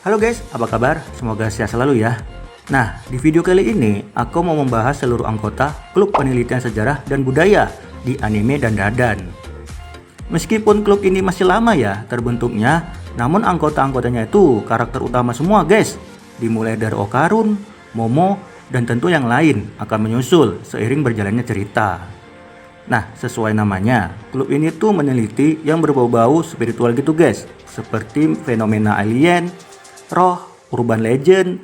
Halo guys, apa kabar? Semoga sehat selalu ya. Nah, di video kali ini aku mau membahas seluruh anggota klub penelitian sejarah dan budaya di anime dan dadan. Meskipun klub ini masih lama ya terbentuknya, namun anggota-anggotanya itu karakter utama semua guys. Dimulai dari Okarun, Momo, dan tentu yang lain akan menyusul seiring berjalannya cerita. Nah, sesuai namanya, klub ini tuh meneliti yang berbau-bau spiritual gitu guys, seperti fenomena alien, roh, urban legend,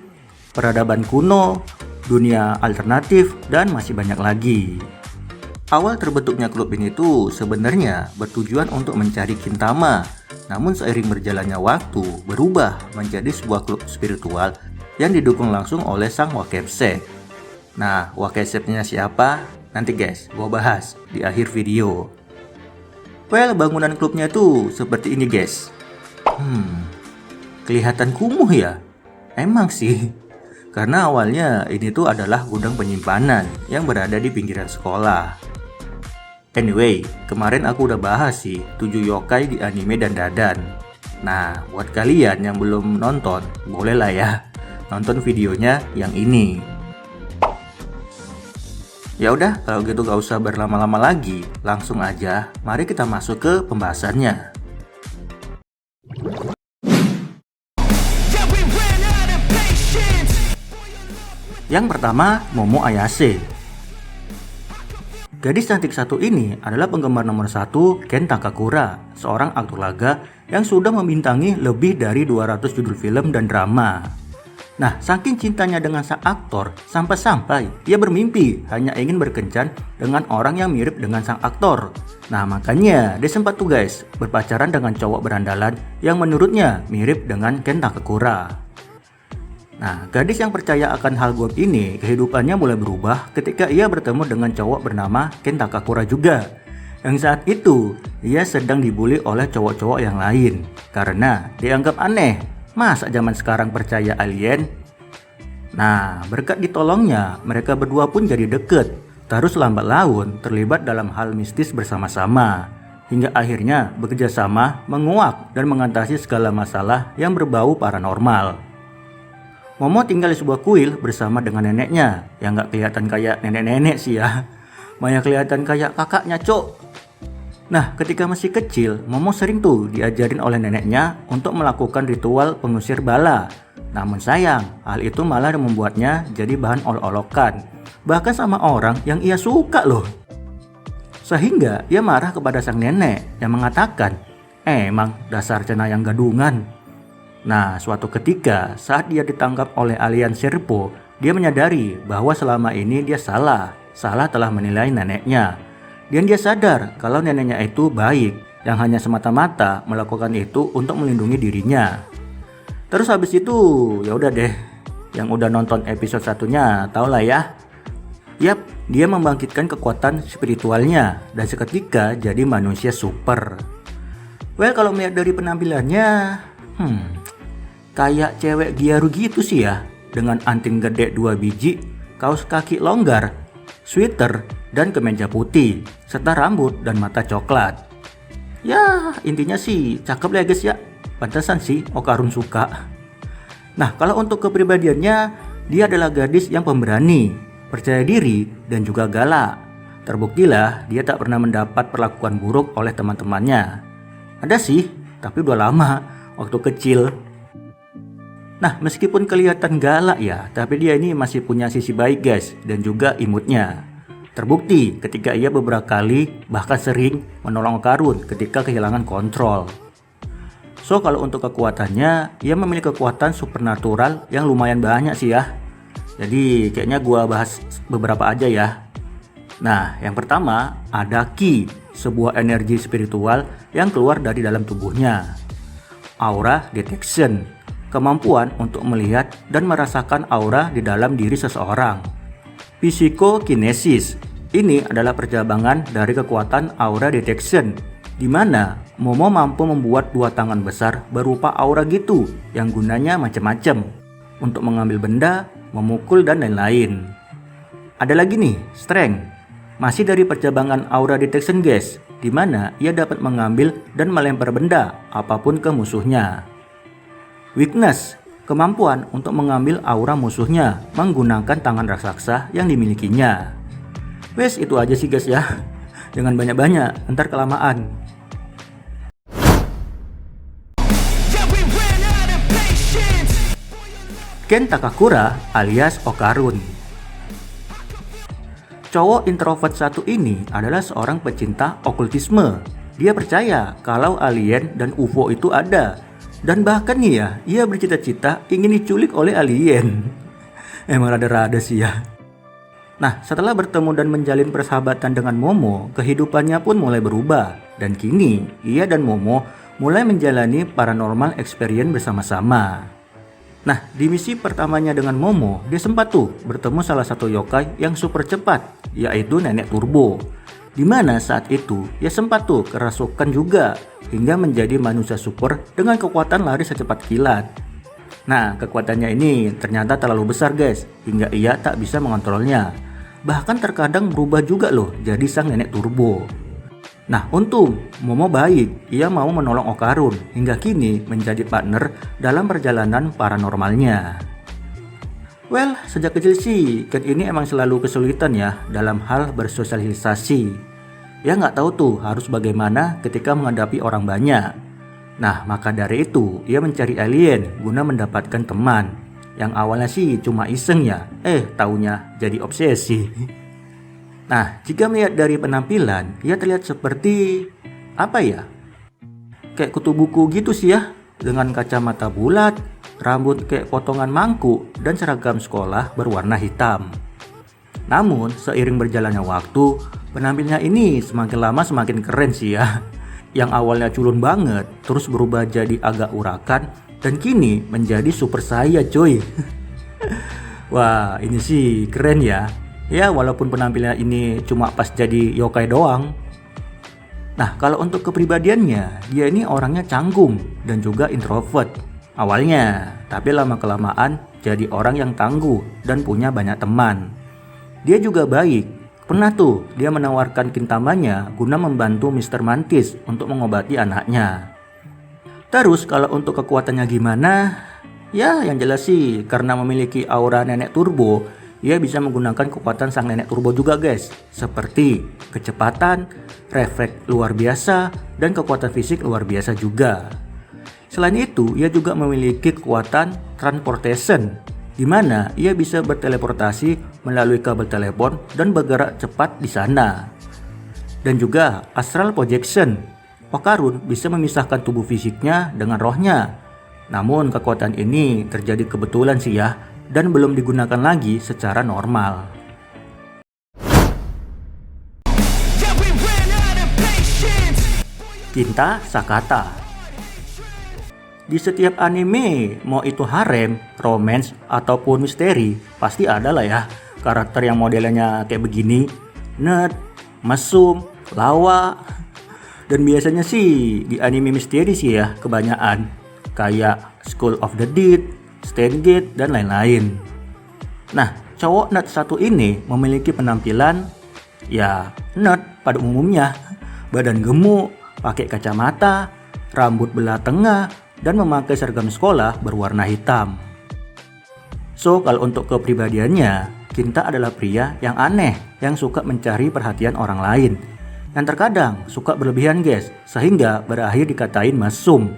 peradaban kuno, dunia alternatif, dan masih banyak lagi. Awal terbentuknya klub ini tuh sebenarnya bertujuan untuk mencari Kintama, namun seiring berjalannya waktu berubah menjadi sebuah klub spiritual yang didukung langsung oleh sang Wakefsek. Nah, Wakefseknya siapa? Nanti guys, gua bahas di akhir video. Well, bangunan klubnya tuh seperti ini guys. Kelihatan kumuh ya? Emang sih, karena awalnya ini tuh adalah gudang penyimpanan yang berada di pinggiran sekolah. Anyway, kemarin aku udah bahas sih 7 yokai di anime dan dadan. Nah, buat kalian yang belum nonton, boleh lah ya nonton videonya yang ini. Ya udah, kalau gitu gak usah berlama-lama lagi, langsung aja mari kita masuk ke pembahasannya. Yang pertama, Momo Ayase. Gadis cantik satu ini adalah penggemar nomor 1 Ken Takakura, seorang aktor laga yang sudah membintangi lebih dari 200 judul film dan drama. Nah, saking cintanya dengan sang aktor, sampai-sampai dia bermimpi hanya ingin berkencan dengan orang yang mirip dengan sang aktor. Nah, makanya dia sempat tuh guys, berpacaran dengan cowok berandalan yang menurutnya mirip dengan Ken Takakura. Nah, gadis yang percaya akan hal goib ini, kehidupannya mulai berubah ketika ia bertemu dengan cowok bernama Ken Takakura juga. Yang saat itu, ia sedang dibully oleh cowok-cowok yang lain karena dianggap aneh. Masa zaman sekarang percaya alien? Nah, berkat ditolongnya, mereka berdua pun jadi deket. Terus lambat laun terlibat dalam hal mistis bersama-sama. Hingga akhirnya bekerja sama menguak dan mengatasi segala masalah yang berbau paranormal. Momo tinggal di sebuah kuil bersama dengan neneknya, yang gak kelihatan kayak nenek-nenek sih ya, malah kelihatan kayak kakaknya cok. Nah, ketika masih kecil, Momo sering tuh diajarin oleh neneknya untuk melakukan ritual pengusir bala. Namun sayang, hal itu malah membuatnya jadi bahan olok-olokan, bahkan sama orang yang ia suka loh. Sehingga ia marah kepada sang nenek yang mengatakan, emang dasar cenayang gadungan. Nah, suatu ketika saat dia ditangkap oleh alien Serpo, dia menyadari bahwa selama ini dia salah telah menilai neneknya. Dan dia sadar kalau neneknya itu baik, yang hanya semata-mata melakukan itu untuk melindungi dirinya. Terus habis itu, ya udah deh, yang udah nonton episode satunya tau lah ya. Yap, dia membangkitkan kekuatan spiritualnya dan seketika jadi manusia super. Well, kalau melihat dari penampilannya, kayak cewek Gyaru gitu sih ya, dengan anting gede 2 biji, kaos kaki longgar, sweater, dan kemeja putih, serta rambut dan mata coklat. Ya, intinya sih cakep lah guys ya, pantasan sih Okarun suka. Nah, kalau untuk kepribadiannya, dia adalah gadis yang pemberani, percaya diri, dan juga galak. Terbuktilah dia tak pernah mendapat perlakuan buruk oleh teman-temannya. Ada sih, tapi udah lama, waktu kecil. Nah, meskipun kelihatan galak ya, tapi dia ini masih punya sisi baik guys, dan juga imutnya. Terbukti ketika ia beberapa kali, bahkan sering menolong Okarun ketika kehilangan kontrol. So, kalau untuk kekuatannya, ia memiliki kekuatan supernatural yang lumayan banyak sih ya. Jadi, kayaknya gua bahas beberapa aja ya. Nah, yang pertama ada Ki, sebuah energi spiritual yang keluar dari dalam tubuhnya. Aura Detection, kemampuan untuk melihat dan merasakan aura di dalam diri seseorang. Psikokinesis, ini adalah percabangan dari kekuatan aura detection, di mana Momo mampu membuat 2 tangan besar berupa aura gitu, yang gunanya macam-macam, untuk mengambil benda, memukul, dan lain-lain. Ada lagi nih, Strength, masih dari percabangan aura detection guys, di mana ia dapat mengambil dan melempar benda apapun ke musuhnya. Weakness, kemampuan untuk mengambil aura musuhnya menggunakan tangan raksasa yang dimilikinya. Wes, itu aja sih guys ya. Jangan banyak-banyak, ntar kelamaan. Ken Takakura alias Okarun. Cowok introvert satu ini adalah seorang pecinta okultisme. Dia percaya kalau alien dan UFO itu ada. Dan bahkan nih ya, ia bercita-cita ingin diculik oleh alien. Emang rada-rada sih ya. Nah, setelah bertemu dan menjalin persahabatan dengan Momo, kehidupannya pun mulai berubah. Dan kini, ia dan Momo mulai menjalani paranormal experience bersama-sama. Nah, di misi pertamanya dengan Momo, dia sempat tuh bertemu salah satu yokai yang super cepat, yaitu Nenek Turbo. Dimana saat itu, ia sempat tuh kerasukan juga, hingga menjadi manusia super dengan kekuatan lari secepat kilat. Nah, kekuatannya ini ternyata terlalu besar guys, hingga ia tak bisa mengontrolnya. Bahkan terkadang berubah juga loh, jadi sang Nenek Turbo. Nah, untung Momo baik, ia mau menolong Okarun hingga kini menjadi partner dalam perjalanan paranormalnya. Well, sejak kecil sih, Ken ini emang selalu kesulitan ya dalam hal bersosialisasi. Ya nggak tahu tuh harus bagaimana ketika menghadapi orang banyak. Nah, maka dari itu, ia mencari alien guna mendapatkan teman. Yang awalnya sih cuma iseng ya, taunya jadi obsesi. Nah, jika melihat dari penampilan, ia terlihat seperti apa ya? Kayak kutu buku gitu sih ya, dengan kacamata bulat, rambut kayak potongan mangkuk, dan seragam sekolah berwarna hitam. Namun, seiring berjalannya waktu, penampilannya ini semakin lama semakin keren sih ya. Yang awalnya culun banget, terus berubah jadi agak urakan, dan kini menjadi super saya coy. Wah, ini sih keren ya. Ya, walaupun penampilannya ini cuma pas jadi yokai doang. Nah, kalau untuk kepribadiannya, dia ini orangnya canggung dan juga introvert awalnya, tapi lama-kelamaan jadi orang yang tangguh dan punya banyak teman. Dia juga baik. Pernah tuh dia menawarkan kintamanya guna membantu Mr. Mantis untuk mengobati anaknya. Terus kalau untuk kekuatannya gimana? Ya, yang jelas sih karena memiliki aura Nenek Turbo, ia bisa menggunakan kekuatan sang Nenek Turbo juga guys, seperti kecepatan, refleks luar biasa, dan kekuatan fisik luar biasa juga. Selain itu, ia juga memiliki kekuatan transportation, di mana ia bisa berteleportasi melalui kabel telepon dan bergerak cepat di sana. Dan juga astral projection, Okarun bisa memisahkan tubuh fisiknya dengan rohnya. Namun kekuatan ini terjadi kebetulan sih ya, dan belum digunakan lagi secara normal. Kinta Sakata. Di setiap anime, mau itu harem, romance, ataupun misteri, pasti ada lah ya karakter yang modelnya kayak begini, nerd, mesum, lawa. Dan biasanya sih di anime misteri sih ya kebanyakan, kayak School of the Dead, Stargate, dan lain-lain. Nah, cowok nerd satu ini memiliki penampilan ya nerd pada umumnya. Badan gemuk, pakai kacamata, rambut belah tengah, dan memakai seragam sekolah berwarna hitam. So, kalau untuk kepribadiannya, Kinta adalah pria yang aneh, yang suka mencari perhatian orang lain. Yang terkadang suka berlebihan guys, sehingga berakhir dikatain mesum.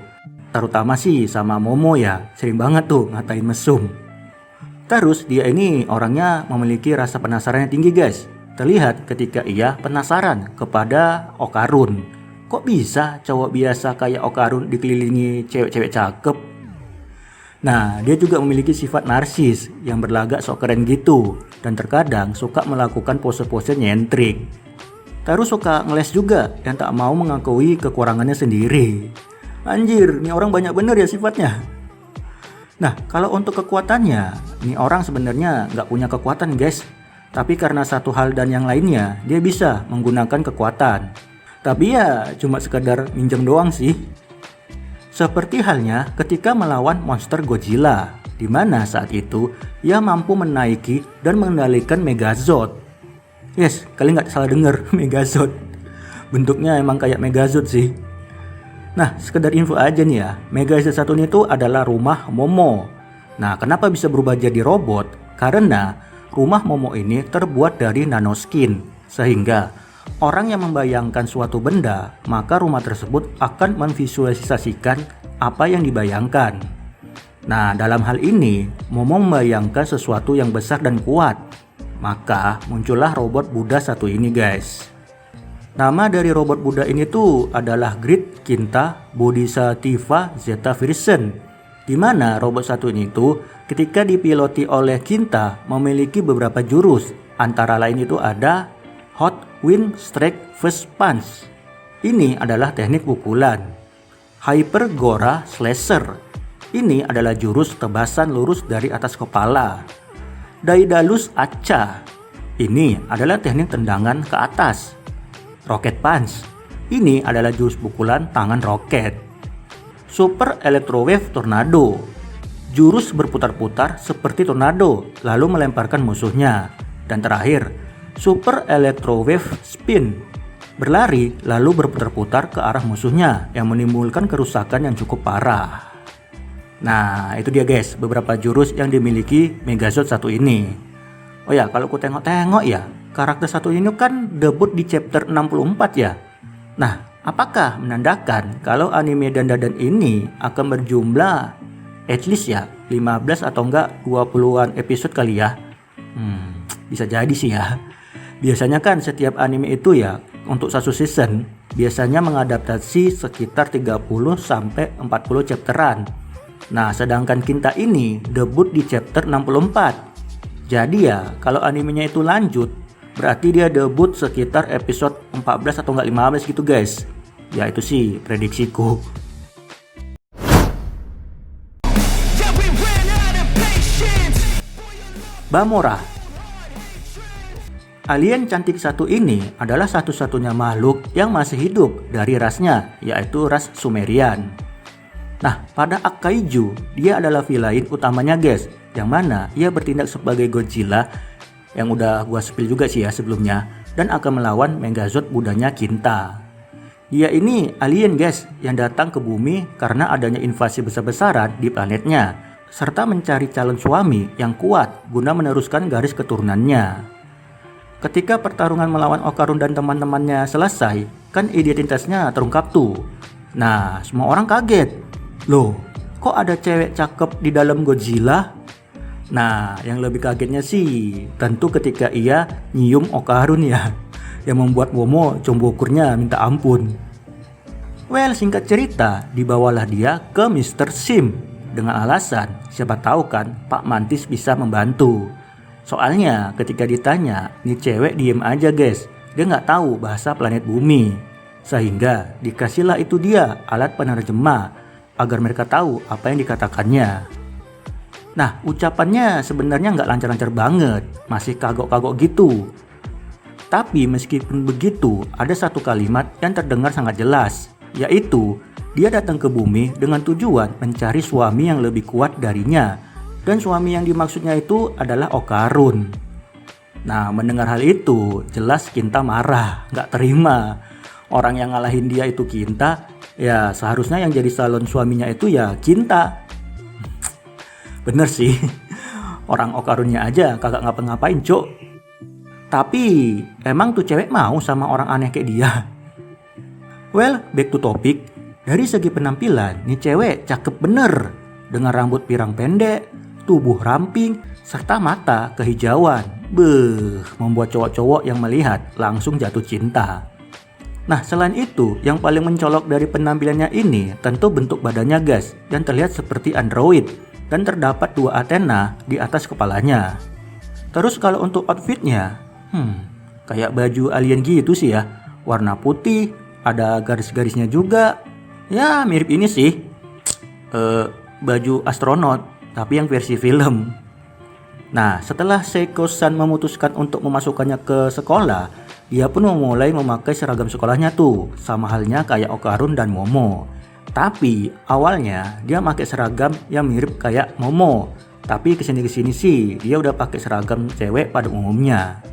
Terutama sih sama Momo ya, sering banget tuh ngatain mesum. Terus dia ini orangnya memiliki rasa penasaran yang tinggi guys. Terlihat ketika ia penasaran kepada Okarun. Kok bisa cowok biasa kayak Okarun dikelilingi cewek-cewek cakep? Nah, dia juga memiliki sifat narsis yang berlagak sok keren gitu. Dan terkadang suka melakukan pose-pose nyentrik. Terus suka ngeles juga yang tak mau mengakui kekurangannya sendiri. Anjir, ini orang banyak bener ya sifatnya. Nah, kalau untuk kekuatannya, ini orang sebenarnya nggak punya kekuatan guys. Tapi karena satu hal dan yang lainnya, dia bisa menggunakan kekuatan. Tapi ya cuma sekadar minjem doang sih. Seperti halnya ketika melawan monster Godzilla, di mana saat itu ia mampu menaiki dan mengendalikan Megazord. Yes, kalian nggak salah denger, Megazord. Bentuknya emang kayak Megazord sih. Nah, sekedar info aja nih ya, Megazord satu ini tuh adalah rumah Momo. Nah, kenapa bisa berubah jadi robot? Karena rumah Momo ini terbuat dari nanoskin, sehingga orang yang membayangkan suatu benda, maka rumah tersebut akan memvisualisasikan apa yang dibayangkan. Nah, dalam hal ini, Momo membayangkan sesuatu yang besar dan kuat. Maka muncullah robot Buddha satu ini, guys. Nama dari robot Buddha ini tuh adalah Grid Kinta Bodhisattva Zeta Version, di mana robot satu ini tuh ketika dipiloti oleh Kinta memiliki beberapa jurus. Antara lain itu ada Hot Wind Strike First Punch. Ini adalah teknik pukulan. Hyper Gora Slasher. Ini adalah jurus tebasan lurus dari atas kepala. Daedalus Acha. Ini adalah teknik tendangan ke atas. Rocket Punch. Ini adalah jurus pukulan tangan roket. Super Electrowave Tornado. Jurus berputar-putar seperti tornado lalu melemparkan musuhnya. Dan terakhir, Super Electrowave Spin. Berlari lalu berputar-putar ke arah musuhnya yang menimbulkan kerusakan yang cukup parah. Nah, itu dia guys, beberapa jurus yang dimiliki Megazord satu ini. Oh ya, kalau ku tengok-tengok ya, karakter satu ini kan debut di chapter 64 ya. Nah, apakah menandakan kalau anime Dandadan ini akan berjumlah at least ya 15 atau enggak 20-an episode kali ya? Bisa jadi sih ya. Biasanya kan setiap anime itu ya, untuk satu season biasanya mengadaptasi sekitar 30 sampai 40 chapteran. Nah, sedangkan Kinta ini debut di chapter 64. Jadi ya, kalau animenya itu lanjut, berarti dia debut sekitar episode 14 atau enggak 15 gitu guys. Ya itu sih prediksiku. Bamora. Alien cantik satu ini adalah satu-satunya makhluk yang masih hidup dari rasnya, yaitu ras Sumerian. Nah, pada Arc Kaiju, dia adalah villain utamanya guys, yang mana ia bertindak sebagai Godzilla, yang udah gua spill juga sih ya sebelumnya, dan akan melawan Megazord Buddhanya Kinta. Dia ini alien guys, yang datang ke bumi karena adanya invasi besar-besaran di planetnya, serta mencari calon suami yang kuat guna meneruskan garis keturunannya. Ketika pertarungan melawan Okarun dan teman-temannya selesai, kan identitasnya terungkap tuh. Nah, semua orang kaget. Loh, kok ada cewek cakep di dalam Godzilla? Nah, yang lebih kagetnya sih tentu ketika ia nyium Okarun ya, yang membuat Momo combokurnya minta ampun. Well, singkat cerita, dibawalah dia ke Mr. Sim dengan alasan siapa tahu kan Pak Mantis bisa membantu. Soalnya ketika ditanya, nih cewek diem aja guys, dia nggak tahu bahasa planet bumi. Sehingga dikasihlah itu dia alat penerjemah agar mereka tahu apa yang dikatakannya. Nah, ucapannya sebenarnya nggak lancar-lancar banget, masih kagok-kagok gitu. Tapi meskipun begitu, ada satu kalimat yang terdengar sangat jelas, yaitu dia datang ke bumi dengan tujuan mencari suami yang lebih kuat darinya. Dan suami yang dimaksudnya itu adalah Okarun. Nah, mendengar hal itu, jelas Kinta marah, nggak terima. Orang yang ngalahin dia itu Kinta, ya seharusnya yang jadi salon suaminya itu ya Kinta. Bener sih, orang Okarunnya aja kagak ngapa-ngapain cok. Tapi emang tuh cewek mau sama orang aneh kayak dia? Well, back to topic. Dari segi penampilan, nih cewek cakep bener. Dengan rambut pirang pendek, tubuh ramping, serta mata kehijauan. Membuat cowok-cowok yang melihat langsung jatuh cinta. Nah, selain itu, yang paling mencolok dari penampilannya ini tentu bentuk badannya guys, yang terlihat seperti android dan terdapat dua antena di atas kepalanya. Terus kalau untuk outfitnya, kayak baju alien gitu sih ya, warna putih, ada garis-garisnya juga. Ya mirip ini sih, baju astronot, tapi yang versi film. Nah, setelah Seiko-san memutuskan untuk memasukkannya ke sekolah, dia pun memulai memakai seragam sekolahnya tuh, sama halnya kayak Okarun dan Momo. Tapi awalnya dia pakai seragam yang mirip kayak Momo, tapi kesini-kesini sih dia udah pakai seragam cewek pada umumnya.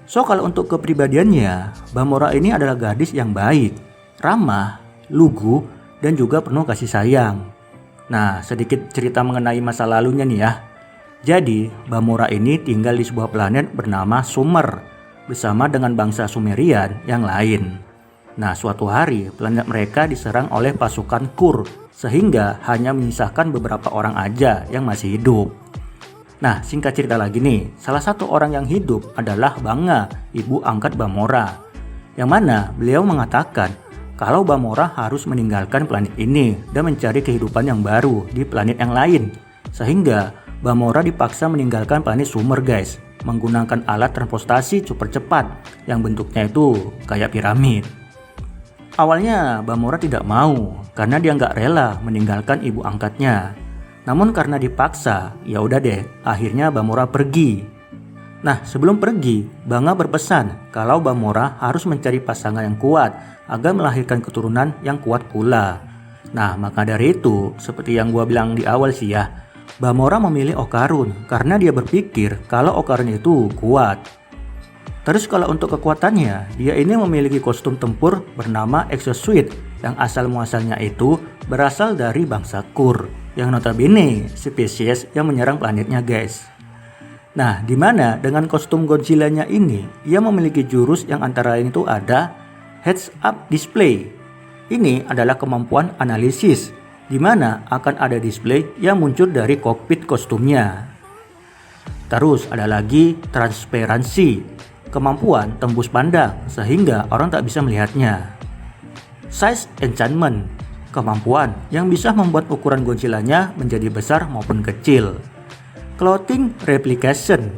So kalau untuk kepribadiannya, Bamora ini adalah gadis yang baik, ramah, lugu, dan juga penuh kasih sayang. Nah, sedikit cerita mengenai masa lalunya nih ya. Jadi, Bamora ini tinggal di sebuah planet bernama Sumer bersama dengan bangsa Sumerian yang lain. Nah, suatu hari planet mereka diserang oleh pasukan Kur sehingga hanya menyisakan beberapa orang aja yang masih hidup. Nah, singkat cerita lagi nih, salah satu orang yang hidup adalah Banga, ibu angkat Bamora. Yang mana beliau mengatakan kalau Bamora harus meninggalkan planet ini dan mencari kehidupan yang baru di planet yang lain. Sehingga Bamora dipaksa meninggalkan planet Sumer guys, menggunakan alat transportasi super cepat yang bentuknya itu kayak piramid. Awalnya Bamora tidak mau karena dia nggak rela meninggalkan ibu angkatnya. Namun karena dipaksa, ya udah deh, akhirnya Bamora pergi. Nah, sebelum pergi, Banga berpesan kalau Bamora harus mencari pasangan yang kuat agar melahirkan keturunan yang kuat pula. Nah, maka dari itu, seperti yang gua bilang di awal sih ya, Bamora memilih Okarun karena dia berpikir kalau Okarun itu kuat. Terus kalau untuk kekuatannya, dia ini memiliki kostum tempur bernama Exosuit yang asal muasalnya itu berasal dari bangsa Kur, yang notabene spesies yang menyerang planetnya guys. Nah, dimana dengan kostum Godzilla-nya ini, ia memiliki jurus yang antara lain itu ada Heads Up Display. Ini adalah kemampuan analisis, dimana akan ada display yang muncul dari kokpit kostumnya. Terus ada lagi Transparency, kemampuan tembus pandang sehingga orang tak bisa melihatnya. Size Enchantment, kemampuan yang bisa membuat ukuran Godzilla-nya menjadi besar maupun kecil. Clothing Replication,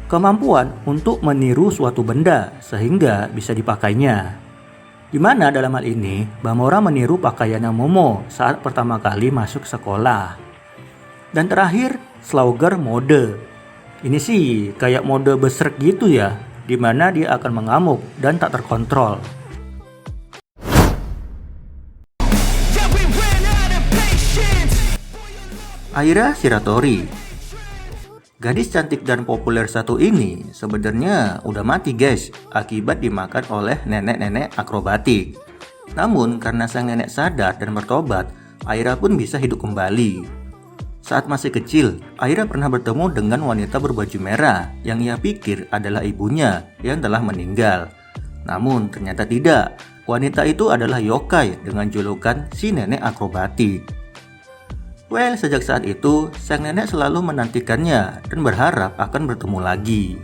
kemampuan untuk meniru suatu benda sehingga bisa dipakainya. Dimana dalam hal ini Bamora meniru pakaiannya Momo saat pertama kali masuk sekolah. Dan terakhir Slaughter Mode. Ini sih kayak mode berserk gitu ya, dimana dia akan mengamuk dan tak terkontrol. Aira Shiratori, gadis cantik dan populer satu ini sebenarnya udah mati guys akibat dimakan oleh nenek-nenek akrobatik. Namun karena sang nenek sadar dan bertobat, Aira pun bisa hidup kembali. Saat masih kecil, Aira pernah bertemu dengan wanita berbaju merah yang ia pikir adalah ibunya yang telah meninggal. Namun ternyata tidak, wanita itu adalah yokai dengan julukan si nenek akrobatik. Well, sejak saat itu, sang nenek selalu menantikannya dan berharap akan bertemu lagi.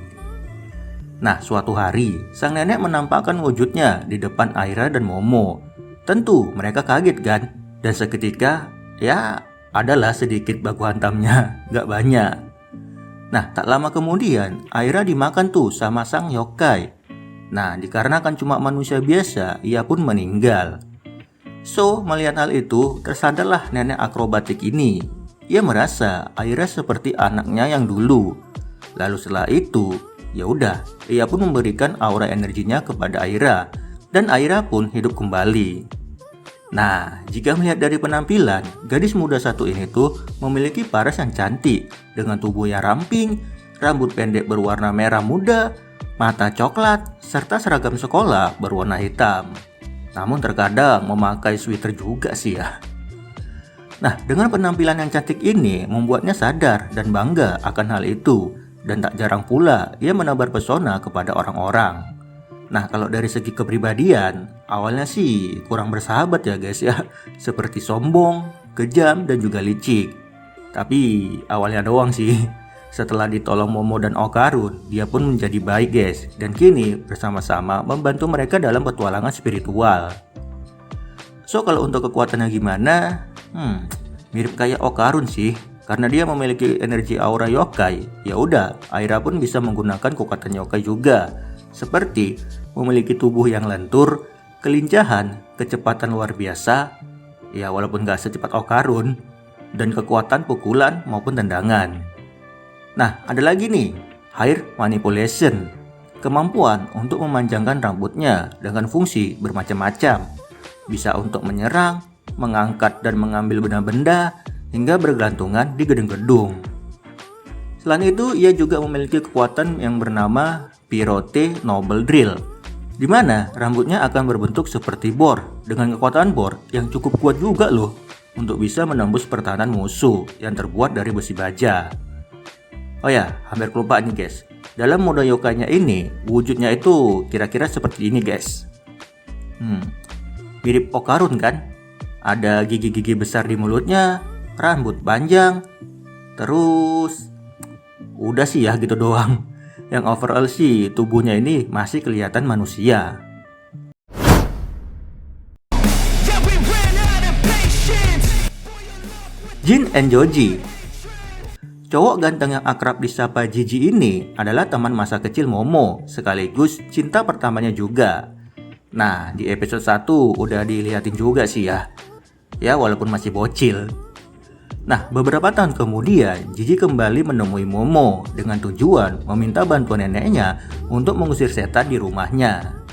Nah, suatu hari, sang nenek menampakkan wujudnya di depan Aira dan Momo. Tentu, mereka kaget kan? Dan seketika, ya adalah sedikit baku hantamnya, gak banyak. Nah, tak lama kemudian, Aira dimakan tuh sama sang yokai. Nah, dikarenakan cuma manusia biasa, ia pun meninggal. So, melihat hal itu, tersadarlah nenek akrobatik ini. Ia merasa Aira seperti anaknya yang dulu. Lalu setelah itu, ya udah, ia pun memberikan aura energinya kepada Aira, dan Aira pun hidup kembali. Nah, jika melihat dari penampilan, gadis muda satu ini tuh memiliki paras yang cantik, dengan tubuh yang ramping, rambut pendek berwarna merah muda, mata coklat, serta seragam sekolah berwarna hitam. Namun terkadang memakai sweater juga sih ya. Nah, dengan penampilan yang cantik ini membuatnya sadar dan bangga akan hal itu. Dan tak jarang pula ia menebar pesona kepada orang-orang. Nah, kalau dari segi kepribadian, awalnya sih kurang bersahabat ya guys ya. Seperti sombong, kejam, dan juga licik. Tapi awalnya doang sih. Setelah ditolong Momo dan Okarun, dia pun menjadi baik guys. Dan kini bersama-sama membantu mereka dalam petualangan spiritual. So, kalau untuk kekuatannya gimana? Mirip kayak Okarun sih. Karena dia memiliki energi aura yokai. Ya udah, Aira pun bisa menggunakan kekuatan yokai juga. Seperti memiliki tubuh yang lentur, kelincahan, kecepatan luar biasa. Ya walaupun gak secepat Okarun. Dan kekuatan pukulan maupun tendangan. Nah, ada lagi nih, hair manipulation. Kemampuan untuk memanjangkan rambutnya dengan fungsi bermacam-macam. Bisa untuk menyerang, mengangkat dan mengambil benda-benda, hingga bergelantungan di gedung-gedung. Selain itu, ia juga memiliki kekuatan yang bernama Pirote Noble Drill, di mana rambutnya akan berbentuk seperti bor, dengan kekuatan bor yang cukup kuat juga loh. untuk bisa menembus pertahanan musuh yang terbuat dari besi baja. Oh ya, hampir lupa nih guys. Dalam mode yokainya ini, wujudnya itu kira-kira seperti ini guys. Mirip Okarun kan? Ada gigi-gigi besar di mulutnya, rambut panjang, terus udah sih ya gitu doang. Yang overall sih tubuhnya ini masih kelihatan manusia. Jin and Joji. Cowok ganteng yang akrab disapa Jiji ini adalah teman masa kecil Momo, sekaligus cinta pertamanya juga. Nah, di episode 1 udah dilihatin juga sih ya. Ya, walaupun masih bocil. Nah, beberapa tahun kemudian, Jiji kembali menemui Momo dengan tujuan meminta bantuan neneknya untuk mengusir setan di rumahnya.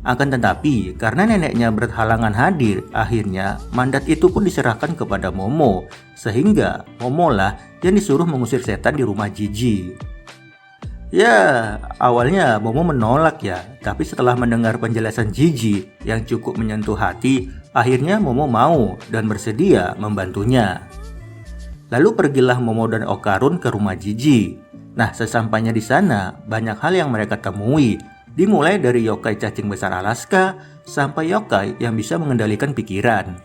Akan tetapi, karena neneknya berhalangan hadir, akhirnya mandat itu pun diserahkan kepada Momo, sehingga Momo lah yang disuruh mengusir setan di rumah Jiji. Ya, awalnya Momo menolak ya, tapi setelah mendengar penjelasan Jiji yang cukup menyentuh hati, akhirnya Momo mau dan bersedia membantunya. Lalu pergilah Momo dan Okarun ke rumah Jiji. Nah, sesampainya di sana, banyak hal yang mereka temui, dimulai dari yokai cacing besar Alaska sampai yokai yang bisa mengendalikan pikiran.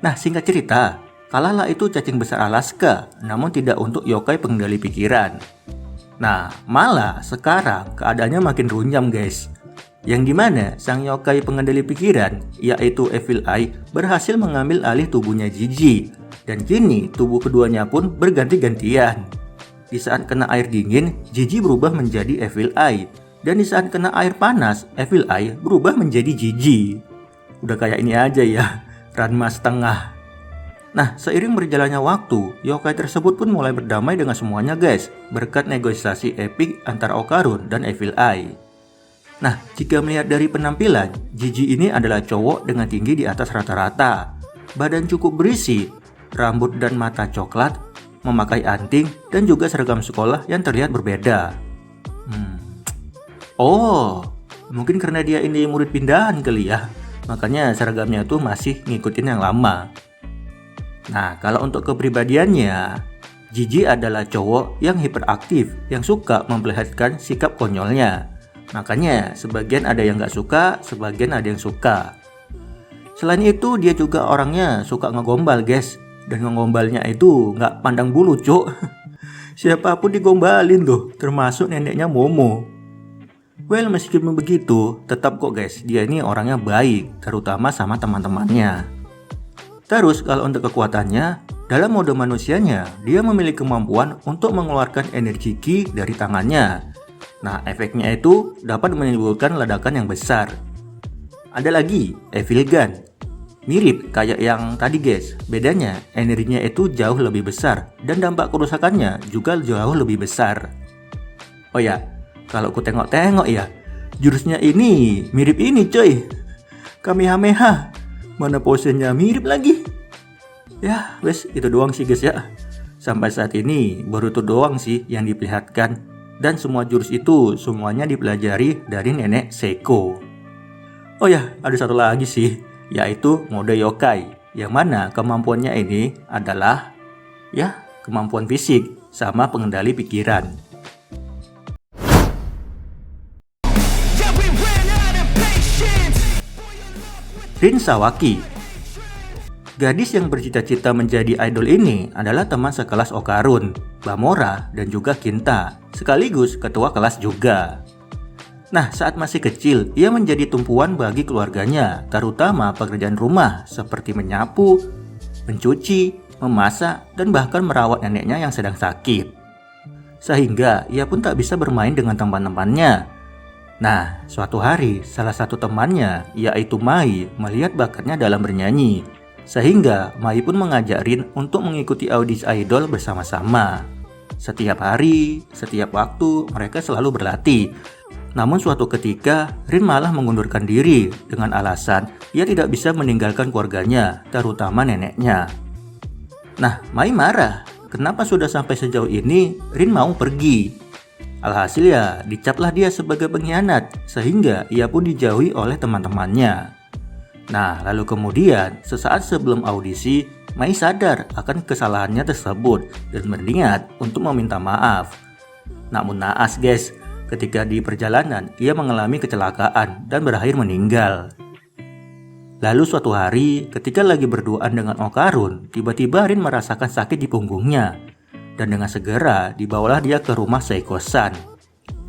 Nah, singkat cerita, kalahlah itu cacing besar Alaska, namun tidak untuk yokai pengendali pikiran. Nah, malah sekarang keadaannya makin runyam guys. Yang dimana sang yokai pengendali pikiran, yaitu Evil Eye, berhasil mengambil alih tubuhnya Jiji. Dan kini tubuh keduanya pun berganti-gantian. Di saat kena air dingin, Jiji berubah menjadi Evil Eye. Dan di saat kena air panas, Evil Eye berubah menjadi Jiji. Udah kayak ini aja ya, Ranma setengah. Nah, seiring berjalannya waktu, yokai tersebut pun mulai berdamai dengan semuanya guys, berkat negosiasi epik antara Okarun dan Evil Eye. Nah, jika melihat dari penampilan, Jiji ini adalah cowok dengan tinggi di atas rata-rata, badan cukup berisi, rambut dan mata coklat, memakai anting, dan juga seragam sekolah yang terlihat berbeda. Oh, mungkin karena dia ini murid pindahan kali ya, makanya seragamnya tuh masih ngikutin yang lama. Nah, kalau untuk kepribadiannya, Jiji adalah cowok yang hiperaktif, yang suka memperlihatkan sikap konyolnya. Makanya sebagian ada yang gak suka, sebagian ada yang suka. Selain itu, dia juga orangnya suka ngegombal guys. Dan ngegombalnya itu gak pandang bulu cuk. Siapapun digombalin tuh, termasuk neneknya Momo. Well, meskipun begitu, tetap kok guys, dia ini orangnya baik, terutama sama teman-temannya. Terus kalau untuk kekuatannya, dalam mode manusianya, dia memiliki kemampuan untuk mengeluarkan energi ki dari tangannya. Nah, efeknya itu dapat menimbulkan ledakan yang besar. Ada lagi, Evil Gun. Mirip kayak yang tadi guys, bedanya energinya itu jauh lebih besar dan dampak kerusakannya juga jauh lebih besar. Oh ya, kalau ku tengok-tengok ya, jurusnya ini mirip ini coy, Kamehameha. Mana posenya mirip lagi. Ya wes, itu doang sih guys ya. Sampai saat ini baru itu doang sih yang diperlihatkan. Dan semua jurus itu semuanya dipelajari dari nenek Seiko. Oh ya, ada satu lagi sih, yaitu mode yokai, yang mana kemampuannya ini adalah ya kemampuan fisik sama pengendali pikiran. Rin Sawaki. Gadis yang bercita-cita menjadi idol ini adalah teman sekelas Okarun, Bamora, dan juga Kinta, sekaligus ketua kelas juga. Nah, saat masih kecil, ia menjadi tumpuan bagi keluarganya, terutama pekerjaan rumah seperti menyapu, mencuci, memasak, dan bahkan merawat neneknya yang sedang sakit. Sehingga ia pun tak bisa bermain dengan teman-temannya. Nah, suatu hari, salah satu temannya, yaitu Mai, melihat bakatnya dalam bernyanyi. Sehingga Mai pun mengajak Rin untuk mengikuti audisi idol bersama-sama. Setiap hari, setiap waktu, mereka selalu berlatih. Namun suatu ketika, Rin malah mengundurkan diri dengan alasan ia tidak bisa meninggalkan keluarganya, terutama neneknya. Nah, Mai marah. Kenapa sudah sampai sejauh ini, Rin mau pergi? Alhasil ya, dicaplah dia sebagai pengkhianat, sehingga ia pun dijauhi oleh teman-temannya. Nah, lalu kemudian sesaat sebelum audisi, Mai sadar akan kesalahannya tersebut dan berniat untuk meminta maaf. Namun naas guys, ketika di perjalanan ia mengalami kecelakaan dan berakhir meninggal. Lalu suatu hari ketika lagi berduaan dengan Okarun, tiba-tiba Rin merasakan sakit di punggungnya. Dan dengan segera dibawalah dia ke rumah Seiko-san.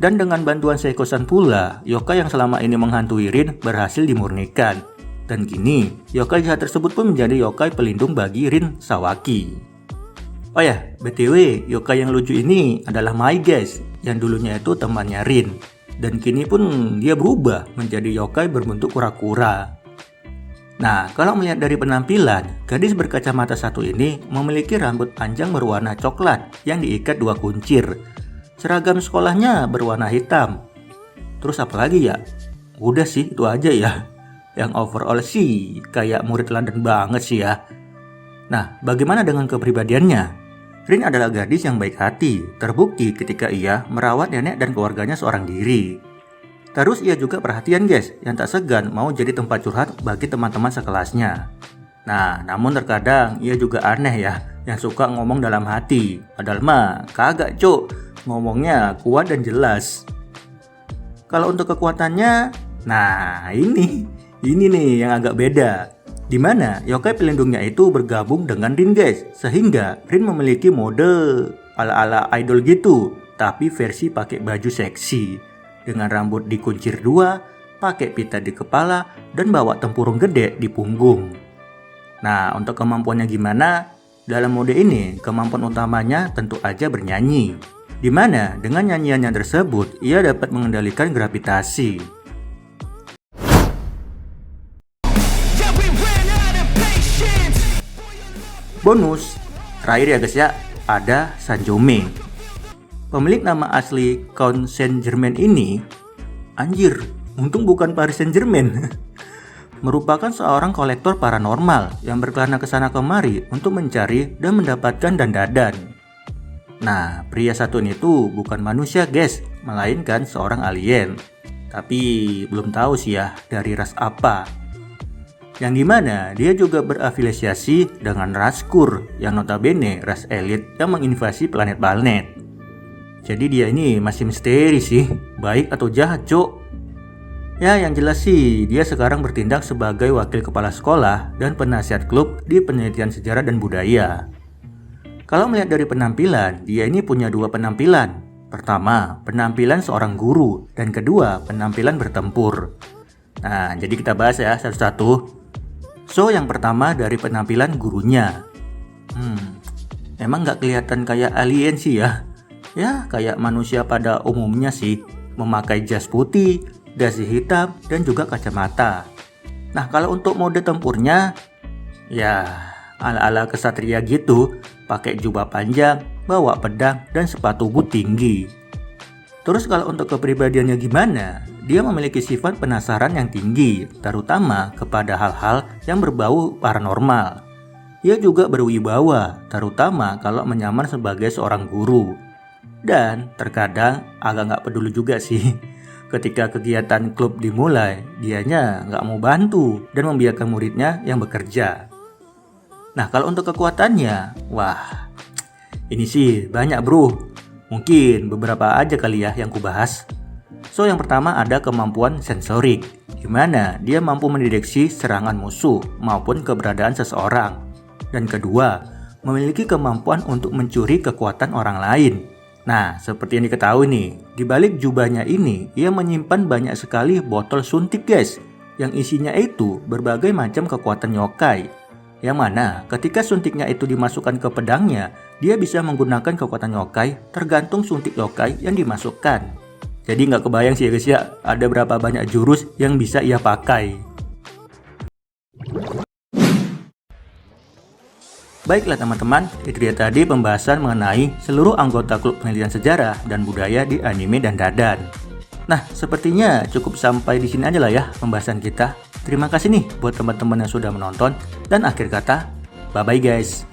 Dan dengan bantuan Seiko-san pula, yokai yang selama ini menghantui Rin berhasil dimurnikan. Dan kini, yokai jahat tersebut pun menjadi yokai pelindung bagi Rin Sawaki. Oh ya, BTW, yokai yang lucu ini adalah Mai guys, yang dulunya itu temannya Rin. Dan kini pun dia berubah menjadi yokai berbentuk kura-kura. Nah, kalau melihat dari penampilan, gadis berkacamata satu ini memiliki rambut panjang berwarna coklat yang diikat 2 kuncir. Seragam sekolahnya berwarna hitam. Terus apa lagi ya? Udah sih, itu aja ya. Yang overall sih kayak murid teladan banget sih ya. Nah, bagaimana dengan kepribadiannya? Rin adalah gadis yang baik hati, terbukti ketika ia merawat nenek dan keluarganya seorang diri. Terus ia juga perhatian guys, yang tak segan mau jadi tempat curhat bagi teman-teman sekelasnya. Nah, namun terkadang ia juga aneh ya, yang suka ngomong dalam hati. Padahal mah kagak cuk, ngomongnya kuat dan jelas. Kalau untuk kekuatannya, nah ini nih yang agak beda. Dimana yokai pelindungnya itu bergabung dengan Rin guys, sehingga Rin memiliki mode ala-ala idol gitu, tapi versi pakai baju seksi, dengan rambut dikuncir 2, pakai pita di kepala, dan bawa tempurung gede di punggung. Nah, untuk kemampuannya gimana? Dalam mode ini, kemampuan utamanya tentu aja bernyanyi, dimana dengan nyanyiannya tersebut, ia dapat mengendalikan gravitasi. Bonus, terakhir ya guys ya, ada Sanjome. Pemilik nama asli Count Saint-Germain ini, anjir, untung bukan Paris Saint-Germain, merupakan seorang kolektor paranormal yang berkelana kesana kemari untuk mencari dan mendapatkan dandadan. Nah, pria satu ini tuh bukan manusia guys, melainkan seorang alien. Tapi belum tahu sih ya dari ras apa. Yang dimana dia juga berafiliasi dengan ras Kur, yang notabene ras elit yang menginvasi planet-planet. Jadi dia ini masih misteri sih, baik atau jahat cok. Ya yang jelas sih, dia sekarang bertindak sebagai wakil kepala sekolah dan penasihat klub di penelitian sejarah dan budaya. Kalau melihat dari penampilan, dia ini punya 2 penampilan. Pertama, penampilan seorang guru, dan kedua, penampilan bertempur. Nah, jadi kita bahas ya satu-satu. So, yang pertama dari penampilan gurunya. Emang nggak kelihatan kayak alien sih ya? Ya, kayak manusia pada umumnya sih. Memakai jas putih, dasi hitam, dan juga kacamata. Nah, kalau untuk mode tempurnya, ya ala-ala kesatria gitu. Pakai jubah panjang, bawa pedang, dan sepatu boot tinggi. Terus kalau untuk kepribadiannya gimana? Dia memiliki sifat penasaran yang tinggi, terutama kepada hal-hal yang berbau paranormal. Ia juga berwibawa, terutama kalau menyamar sebagai seorang guru. Dan terkadang agak nggak peduli juga sih. Ketika kegiatan klub dimulai, dianya nggak mau bantu dan membiarkan muridnya yang bekerja. Nah, kalau untuk kekuatannya, wah, ini sih banyak bro. Mungkin beberapa aja kali ya yang kubahas. So, yang pertama ada kemampuan sensorik, di mana dia mampu mendeteksi serangan musuh maupun keberadaan seseorang. Dan kedua, memiliki kemampuan untuk mencuri kekuatan orang lain. Nah, seperti yang diketahui nih, di balik jubahnya ini, ia menyimpan banyak sekali botol suntik guys, yang isinya itu berbagai macam kekuatan yokai. Yang mana ketika suntiknya itu dimasukkan ke pedangnya, dia bisa menggunakan kekuatan yokai tergantung suntik yokai yang dimasukkan. Jadi nggak kebayang sih ya guys ya, ada berapa banyak jurus yang bisa ia pakai. Baiklah teman-teman, itu dia tadi pembahasan mengenai seluruh anggota klub penelitian sejarah dan budaya di anime dan dadan. Nah, sepertinya cukup sampai di sini aja lah ya pembahasan kita. Terima kasih nih buat teman-teman yang sudah menonton, dan akhir kata, bye-bye guys.